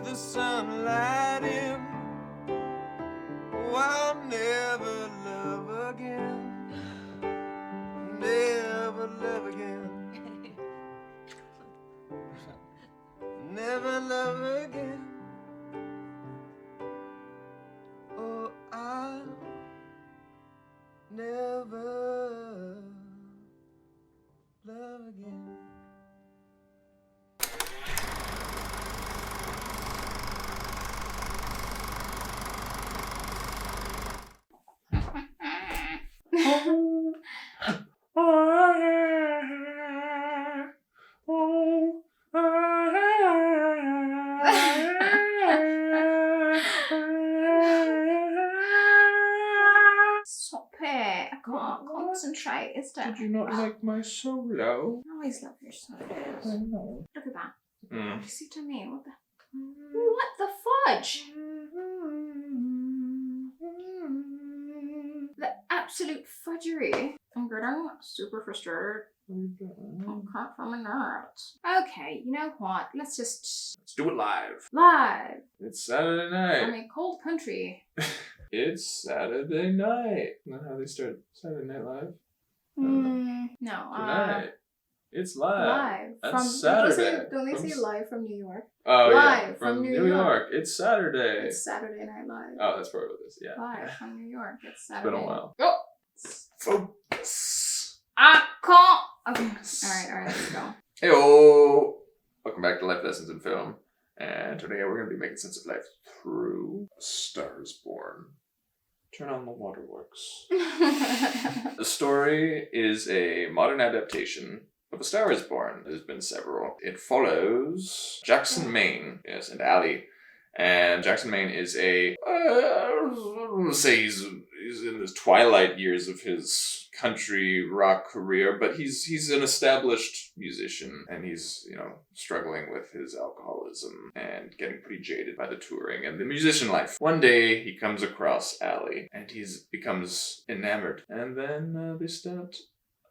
with the sunlight in. Oh, I'll never love again. Never love again. Never love again. Oh, I'll never love again. Stop it. I can't concentrate. Is that? Did you not like my solo? I always love your solos. I know. Look at that. Mm. You see what I mean? What the fudge? The absolute fudgery. I'm getting super frustrated. I can't find my nerves. Okay, you know what? Let's do it live. live It's Saturday from night. a cold country. It's Saturday night. Isn't that how they start Saturday Night Live? No. Tonight. It's live. Live That's from Saturday. Don't they say live from New York? Oh Live yeah, from from New New York. York. It's Saturday. It's Saturday Night Live. Oh, that's probably what it is. Yeah. Live from New York. It's It's Saturday. been a while. Go. Focus. I can't. Okay. All right. Let's go. Heyo. Welcome back to Life Lessons in Film. And today we're going to be making sense of life through A Star is Born. Turn on the waterworks. The story is a modern adaptation of A Star is Born. There's been several. It follows Jackson Maine, yes, and Allie. And Jackson Maine is a, say he's in his twilight years of his country rock career, but he's an established musician, and he's, struggling with his alcoholism and getting pretty jaded by the touring and the musician life. One day he comes across Allie, and he becomes enamored, and then they start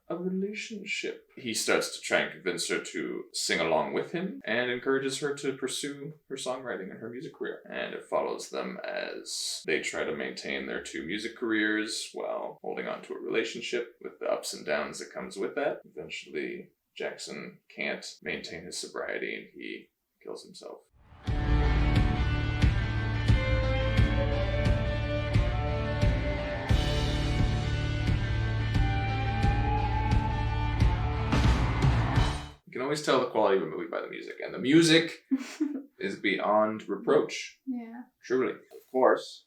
a relationship. He starts to try and convince her to sing along with him and encourages her to pursue her songwriting and her music career. And it follows them as they try to maintain their two music careers while holding on to a relationship with the ups and downs that comes with that. Eventually, Jackson can't maintain his sobriety and he kills himself. You can always tell the quality of a movie by the music, and the music is beyond reproach. Yeah. Truly. Of course,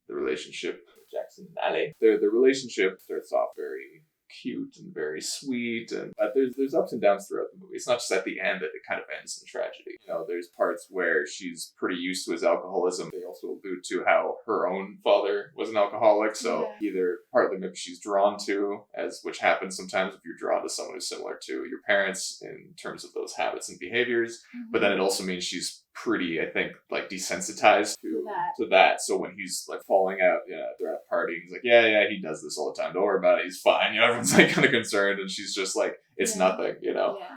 the relationship with Jackson and Allie. The relationship starts off very cute and very sweet, but there's ups and downs throughout the movie. It's not just at the end that it kind of ends in tragedy. There's parts where she's pretty used to his alcoholism. They also allude to how her own father was an alcoholic, so either partly maybe she's drawn to, which happens sometimes if you're drawn to someone who's similar to your parents in terms of those habits and behaviors, but then it also means she's pretty, I think, like desensitized to that. So when he's like falling out, they're at a party, he's like, yeah, he does this all the time. Don't worry about it. He's fine. Everyone's like kind of concerned, and she's just like, it's nothing,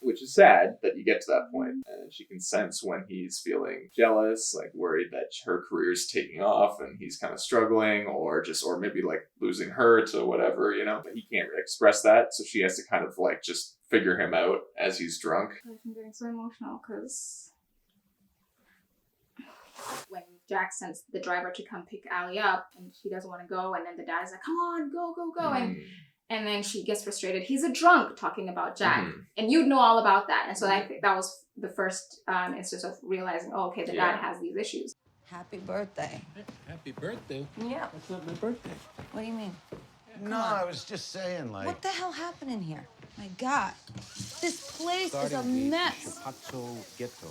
which is sad that you get to that point. And she can sense when he's feeling jealous, like worried that her career's taking off and he's kind of struggling, or maybe like losing her to whatever, but he can't really express that. So she has to kind of like just figure him out as he's drunk. I'm getting so emotional because when Jack sends the driver to come pick Allie up and she doesn't want to go, and then the dad's like, come on, go, and then she gets frustrated. He's a drunk talking about Jack, and you'd know all about that. And so I think that was the first instance of realizing, the dad has these issues. Happy birthday. Happy birthday? Yeah. That's not my birthday. What do you mean? No, I was just saying, like... What the hell happened in here? My God. This place is a Starting date mess. is Shipato Ghetto.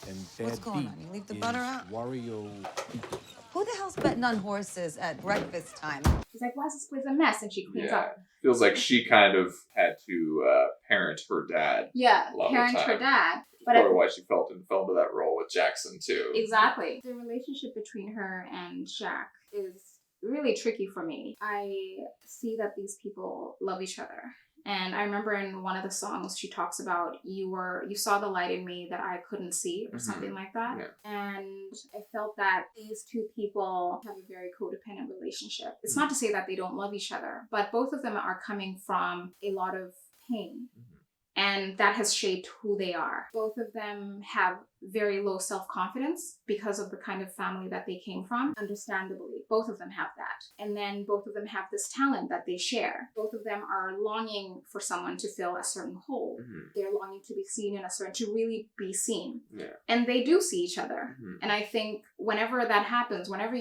And What's bad going beat on? You leave the is butter out? Wario. Who the hell's betting on horses at breakfast time? She's like, why is this place a mess? And she cleans up. Feels like she kind of had to parent her dad. Yeah, a lot of the parent time. her dad. But Probably why she fell into that role with Jackson too. Exactly. The relationship between her and Jack is really tricky for me. I see that these people love each other And I remember in one of the songs she talks about you saw the light in me that I couldn't see, or something like that. Yeah. And I felt that these two people have a very codependent relationship. It's not to say that they don't love each other, but both of them are coming from a lot of pain. And that has shaped who they are. Both of them have very low self-confidence because of the kind of family that they came from. Understandably, both of them have that. And then both of them have this talent that they share. Both of them are longing for someone to fill a certain hole. They're longing to be seen to really be seen. Yeah. And they do see each other. And I think whenever that happens, whenever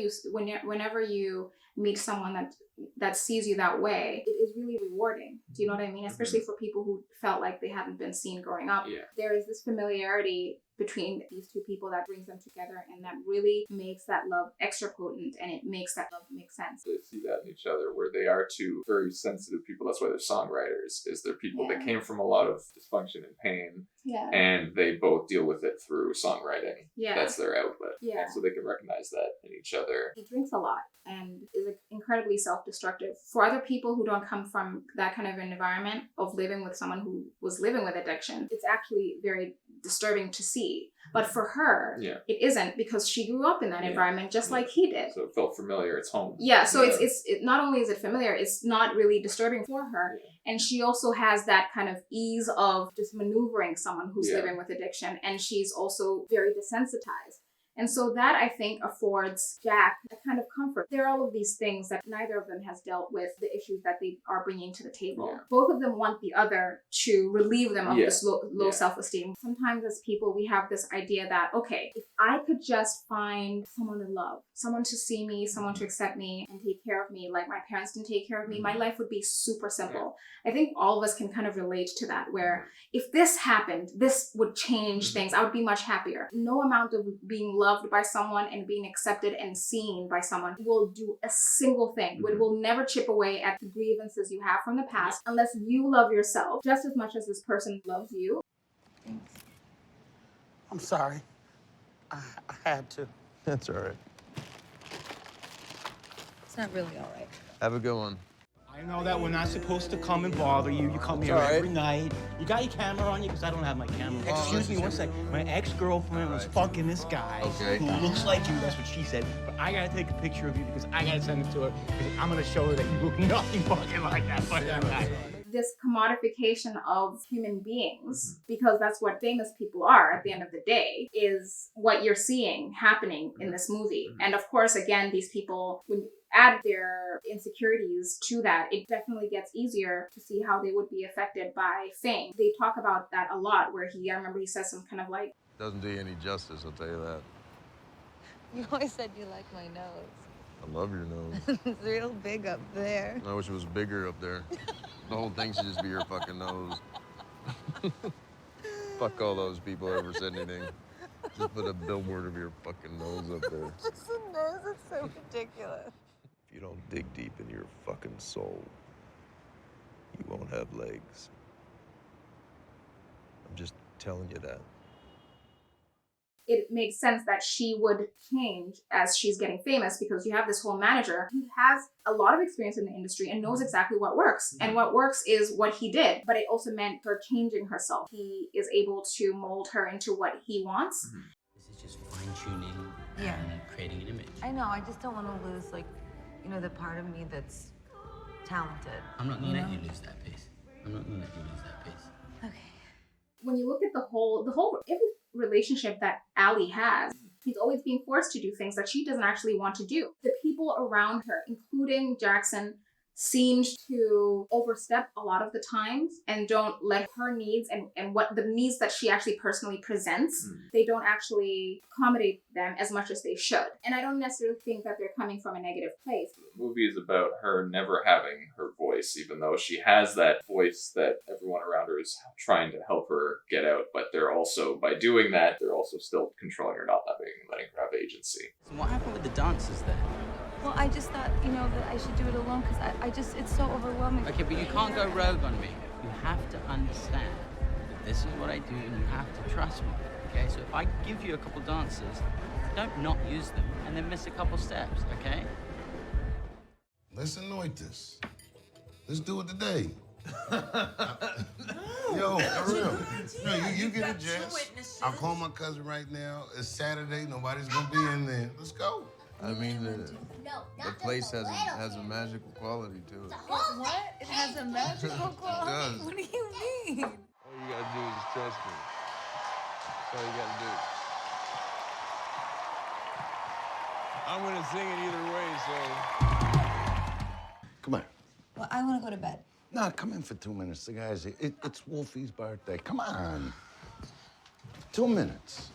you meet someone that sees you that way, it is really rewarding. Do you know what I mean? Especially for people who felt like they hadn't been seen growing up. Yeah. There is this familiarity between these two people that brings them together, and that really makes that love extra potent, and it makes that love make sense. They see that in each other, where they are two very sensitive people. That's why they're songwriters, is they're people that came from a lot of dysfunction and pain. Yeah. And they both deal with it through songwriting. Yeah. That's their outlet. Yeah. And so they can recognize that in each other. He drinks a lot and is incredibly self-destructive. For other people who don't come from that kind of an environment of living with someone who was living with addiction, it's actually very disturbing to see. But for her, it isn't, because she grew up in that environment just like he did. So it felt familiar. It's home. Yeah, so it's not only is it familiar, it's not really disturbing for her. And she also has that kind of ease of just maneuvering someone who's living with addiction. And she's also very desensitized. And so that, I think, affords Jack a kind of comfort. There are all of these things that neither of them has dealt with, the issues that they are bringing to the table. Yeah. Both of them want the other to relieve them of this low self-esteem. Sometimes as people, we have this idea that, okay, if I could just find someone to love, someone to see me, someone to accept me and take care of me like my parents didn't take care of me, my life would be super simple. I think all of us can kind of relate to that, where if this happened, this would change things. I would be much happier. No amount of being loved by someone and being accepted and seen by someone will do a single thing. It will never chip away at the grievances you have from the past unless you love yourself just as much as this person loves you. Thanks. I'm sorry. I had to. That's all right. It's not really all right. Have a good one. I know that we're not supposed to come and bother you. You come here every night. You got your camera on you? Because I don't have my camera. Excuse me one sec. My ex-girlfriend was fucking this guy who looks like you. That's what she said. But I got to take a picture of you because I got to send it to her. Because I'm going to show her that you look nothing fucking like that fucking guy. This commodification of human beings, because that's what famous people are at the end of the day, is what you're seeing happening in this movie. And of course, again, these people, when you add their insecurities to that, it definitely gets easier to see how they would be affected by fame. They talk about that a lot, where I remember he says some kind of like... Doesn't do you any justice, I'll tell you that. You always said you like my nose. I love your nose. It's real big up there. I wish it was bigger up there. The whole thing should just be your fucking nose. Fuck all those people who ever said anything. Just put a billboard of your fucking nose up there. Just a nose, it's so ridiculous. If you don't dig deep in your fucking soul, you won't have legs. I'm just telling you that. It makes sense that she would change as she's getting famous, because you have this whole manager who has a lot of experience in the industry and knows exactly what works. And what works is what he did. But it also meant her changing herself. He is able to mold her into what he wants. This is just fine-tuning and creating an image. I know, I just don't want to lose, the part of me that's talented. I'm not going to let you lose that piece. I'm not going to let you lose that piece. Okay. When you look at every relationship that Allie has, she's always being forced to do things that she doesn't actually want to do. The people around her, including Jackson, seemed to overstep a lot of the times and don't let her needs and what the needs that she actually personally presents, they don't actually accommodate them as much as they should. And I don't necessarily think that they're coming from a negative place. The movie is about her never having her voice, even though she has that voice that everyone around her is trying to help her get out. But they're also, by doing that, they're also still controlling her, not letting her have agency. So what happened with the dancers then? Well, I just thought, that I should do it alone because it's so overwhelming. Okay, but you can't go rogue on me. You have to understand that this is what I do and you have to trust me, okay? So if I give you a couple dancers, don't not use them and then miss a couple steps, okay? Let's anoint this. Let's do it today. Yo, for real. No, you get a Jess. I'll call my cousin right now. It's Saturday. Nobody's gonna be in there. Let's go. I mean, the place has a magical quality to it. What? It has a magical quality? does. What do you mean? All you gotta do is trust me. That's all you gotta do. I'm gonna sing it either way, so. Come on. Well, I want to go to bed. Nah, come in for 2 minutes. The guys, it's Wolfie's birthday. Come on. 2 minutes.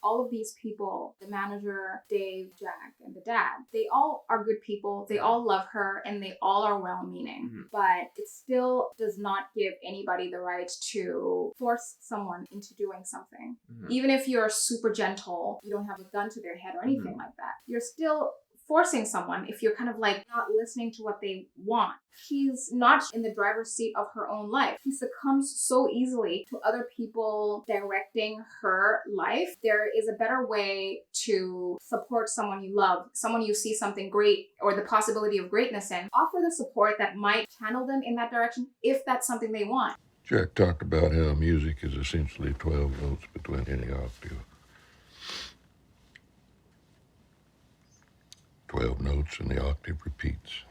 All of these people, the manager, Dave, Jack, and the dad, they all are good people. They all love her and they all are well-meaning. Mhm. But it still does not give anybody the right to force someone into doing something. Mhm. Even if you're super gentle, you don't have a gun to their head or anything like that. You're still forcing someone if you're kind of like not listening to what they want. She's not in the driver's seat of her own life. She succumbs so easily to other people directing her life. There is a better way to support someone you love, someone you see something great or the possibility of greatness in. Offer the support that might channel them in that direction if that's something they want. Jack talked about how music is essentially 12 notes between any octave. 12 notes and the octave repeats.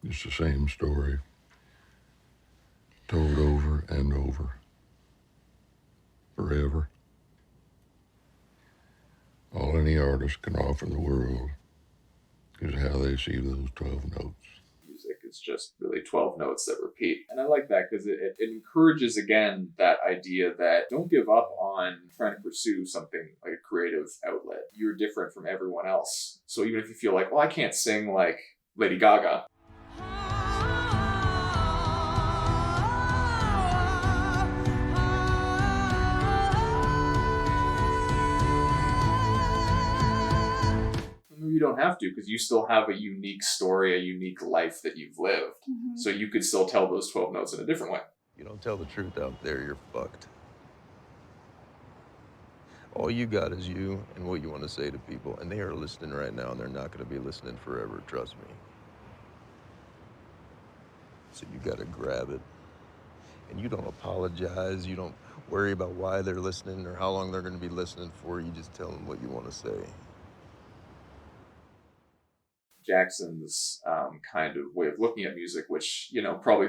It's the same story, told over and over, forever. All any artist can offer the world is how they see those 12 notes. Music is just really 12 notes that repeat. And I like that because it encourages, again, that idea that don't give up on trying to pursue something like a creative outlet. You're different from everyone else. So even if you feel like, well, I can't sing like Lady Gaga, you don't have to, because you still have a unique story, a unique life that you've lived. Mhm. So you could still tell those 12 notes in a different way. You don't tell the truth out there, you're fucked. All you got is you and what you want to say to people, and they are listening right now, and they're not going to be listening forever, trust me. So you got to grab it. And you don't apologize, you don't worry about why they're listening or how long they're going to be listening for, you just tell them what you want to say. Jackson's kind of way of looking at music, which, you know, probably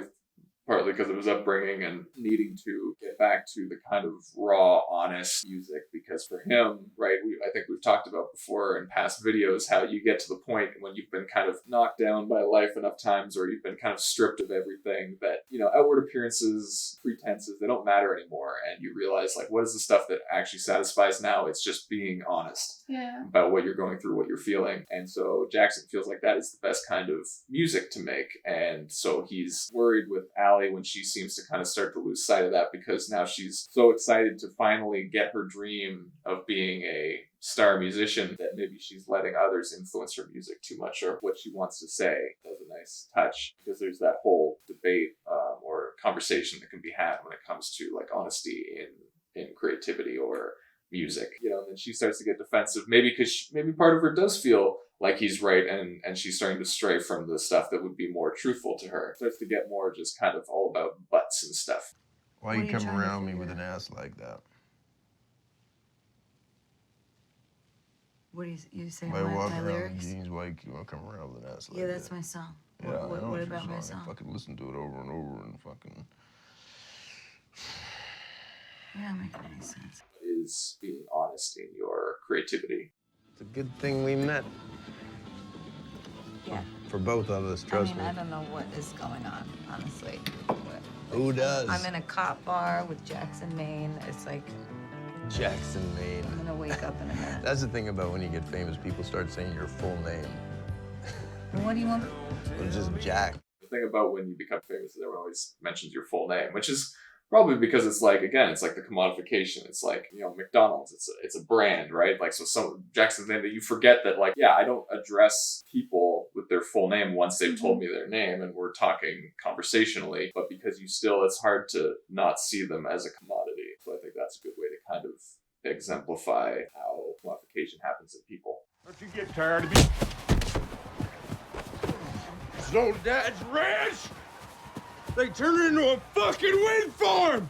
partly because of his upbringing and needing to get back to the kind of raw, honest music. Because for him, right, I think we've talked about before in past videos how you get to the point when you've been kind of knocked down by life enough times, or you've been kind of stripped of everything, that, you know, outward appearances, pretenses, they don't matter anymore. And you realize, like, what is the stuff that actually satisfies now? It's just being honest about what you're going through, what you're feeling. And so Jackson feels like that is the best kind of music to make. And so he's worried with Allie when she seems to kind of start to lose sight of that, because now she's so excited to finally get her dream of being a star musician that maybe she's letting others influence her music too much, or what she wants to say. Does a nice touch, because there's that whole debate or conversation that can be had when it comes to like honesty in creativity or music, you know. And then she starts to get defensive, maybe because maybe part of her does feel like he's right, and she's starting to stray from the stuff that would be more truthful to her. It starts to get more just kind of all about butts and stuff. Why you come around me with an ass like that? What do you say? Why walk My around lyrics? in jeans? Why you want to come around with an ass like Yeah, that? that's my song. Yeah, I know What it's your about my I song? fucking listen to it over and over and fucking... You're not making any sense. Is being honest in your creativity. It's a good thing we met. Yeah. For both of us, trust me. I don't know what is going on, honestly. Who does? I'm in a cop bar with Jackson, Maine. It's like Jackson, Maine. I'm gonna wake up in a minute. That's the thing about when you get famous, people start saying your full name. What do you want? It's just Jack. The thing about when you become famous is everyone always mentions your full name, which is probably because it's like, again, it's like the commodification. It's like, you know, McDonald's, it's a brand, right? Like, so some Jackson's name, that you forget that, like, yeah, I don't address people with their full name once they've told me their name and we're talking conversationally, but because it's hard to not see them as a commodity. So I think that's a good way to kind of exemplify how commodification happens in people. Don't you get tired of being... old dad's ranch. They turned it into a fucking wind farm.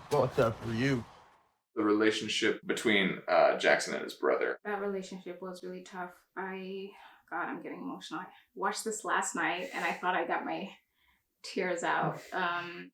What's that for you? The relationship between Jackson and his brother. That relationship was really tough. God, I'm getting emotional. I watched this last night and I thought I got my tears out.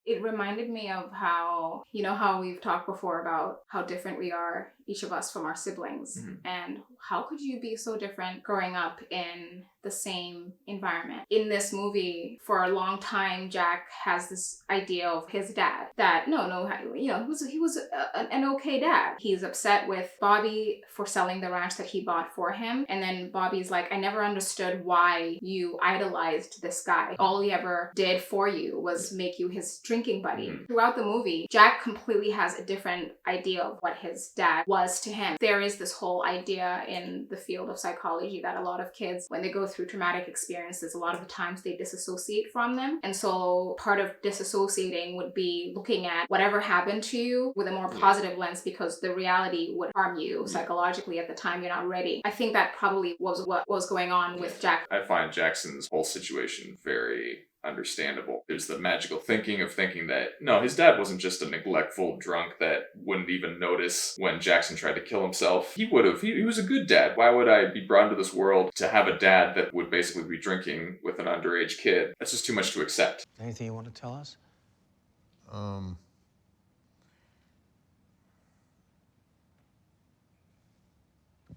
It reminded me of how, you know, how we've talked before about how different we are, each of us, from our siblings. And how could you be so different growing up in the same environment? In this movie, for a long time, Jack has this idea of his dad that he was an okay dad. He's upset with Bobby for selling the ranch that he bought for him, and then Bobby's like, I never understood why you idolized this guy. All he ever did for you was make you his drinking buddy. Throughout the movie, Jack completely has a different idea of what his dad was to him. There is this whole idea in the field of psychology that a lot of kids, when they go through traumatic experiences, a lot of the times they disassociate from them. And so part of disassociating would be looking at whatever happened to you with a more positive lens, because the reality would harm you psychologically at the time. You're not ready. I think that probably was what was going on with Jack. I find Jackson's whole situation very understandable. There's the magical thinking of thinking that, no, his dad wasn't just a neglectful drunk that wouldn't even notice when Jackson tried to kill himself. He would have. He was a good dad. Why would I be brought into this world to have a dad that would basically be drinking with an underage kid? That's just too much to accept. Anything you want to tell us?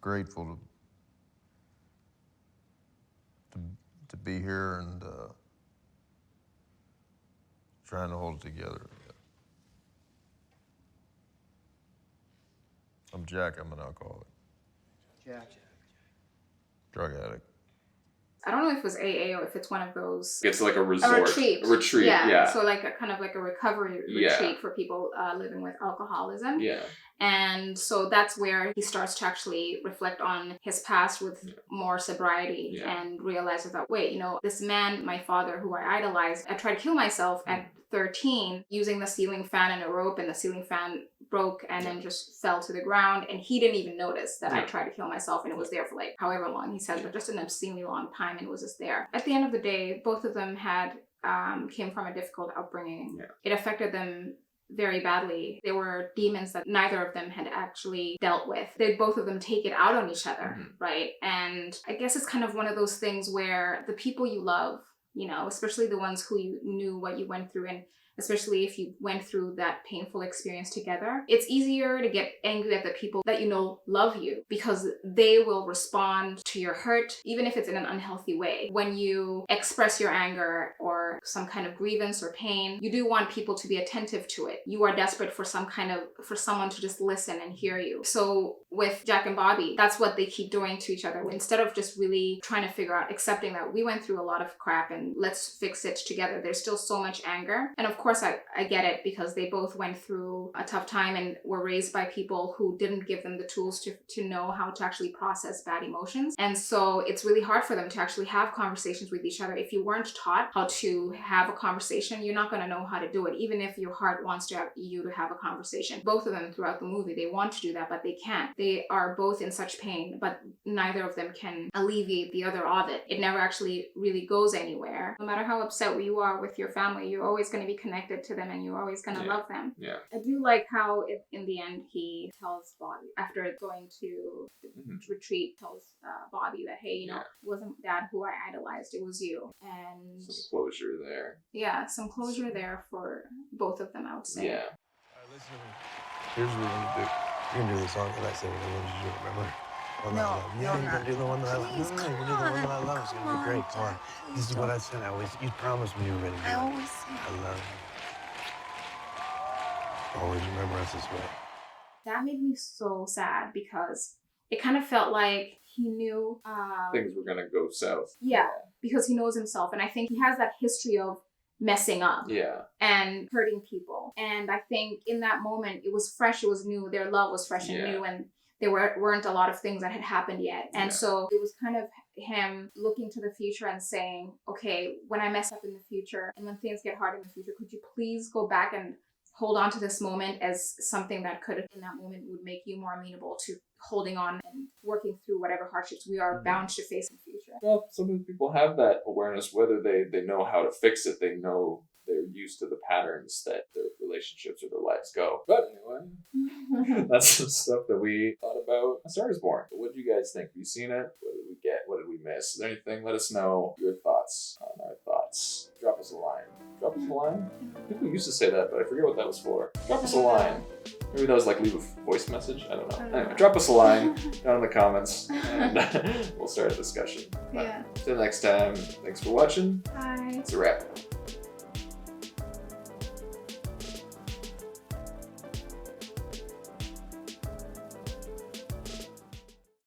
Grateful to be here and trying to hold it together. I'm Jack. I'm an alcoholic. Jack. Drug addict. I don't know if it was AA or if it's one of those. It's like a resort. A retreat. A retreat, yeah. So like a kind of like a recovery retreat for people living with alcoholism. Yeah. And so that's where he starts to actually reflect on his past with more sobriety and realizes that, wait, this man, my father, who I idolized, I tried to kill myself at 13 using the ceiling fan and a rope, and the ceiling fan broke and then just fell to the ground, and he didn't even notice that I tried to kill myself, and it was there for like however long he says, but just an obscenely long time, and it was just there. At the end of the day, both of them had came from a difficult upbringing. It affected them very badly. They were demons that neither of them had actually dealt with. They both of them take it out on each other, right? And I guess it's kind of one of those things where the people you love, especially the ones who you knew what you went through, and especially if you went through that painful experience together, it's easier to get angry at the people that love you, because they will respond to your hurt, even if it's in an unhealthy way. When you express your anger or some kind of grievance or pain, you do want people to be attentive to it. You are desperate for someone to just listen and hear you. So with Jack and Bobby, that's what they keep doing to each other. Instead of just really trying to figure out, accepting that we went through a lot of crap and let's fix it together, there's still so much anger. And of course, I get it, because they both went through a tough time and were raised by people who didn't give them the tools to know how to actually process bad emotions. And so it's really hard for them to actually have conversations with each other. If you weren't taught how to have a conversation, you're not going to know how to do it, even if your heart wants to have a conversation. Both of them throughout the movie, they want to do that, but they can't. They are both in such pain, but neither of them can alleviate the other of it. It never actually really goes anywhere. No matter how upset you are with your family, you're always going to be connected to them, and you're always going to love them. Yeah. I do like how in the end he tells Bobby, after going to retreat, tells Bobby that, hey, it wasn't Dad who I idolized, it was you. And some closure there. Yeah, some closure there for both of them, I would say. Yeah. Listen, here's what we're gonna do. We're gonna do the song that I said we're gonna do, remember? One that I love. Yeah, you're gonna do the one that I love. No, you're gonna do the one that I love. It's gonna be great. Come on. This is what I said. You promised me you were gonna do it. I always say. I love you. Always remember us this way. That made me so sad, because it kind of felt like he knew things were gonna go south. Yeah, because he knows himself, and I think he has that history of messing up and hurting people. And I think in that moment, it was fresh, it was new. Their love was fresh and new, and there weren't a lot of things that had happened yet. And so it was kind of him looking to the future and saying, okay, when I mess up in the future and when things get hard in the future, could you please go back and hold on to this moment as something that could, in that moment, would make you more amenable to holding on and working through whatever hardships we are bound to face in the future. Well, some people have that awareness, whether they know how to fix it, they know they're used to the patterns that their relationships or their lives go. But anyway, that's some stuff that we thought about A Star is Born. But what do you guys think? Have you seen it? What did we get? What did we miss? Is there anything? Let us know your thoughts on our thoughts. Drop us a line. Drop us a line? People used to say that, but I forget what that was for. Drop us a line. Maybe that was like leave a voice message. I don't know. Anyway, drop us a line down in the comments and we'll start a discussion. Yeah. Till next time, thanks for watching. Bye. It's a wrap.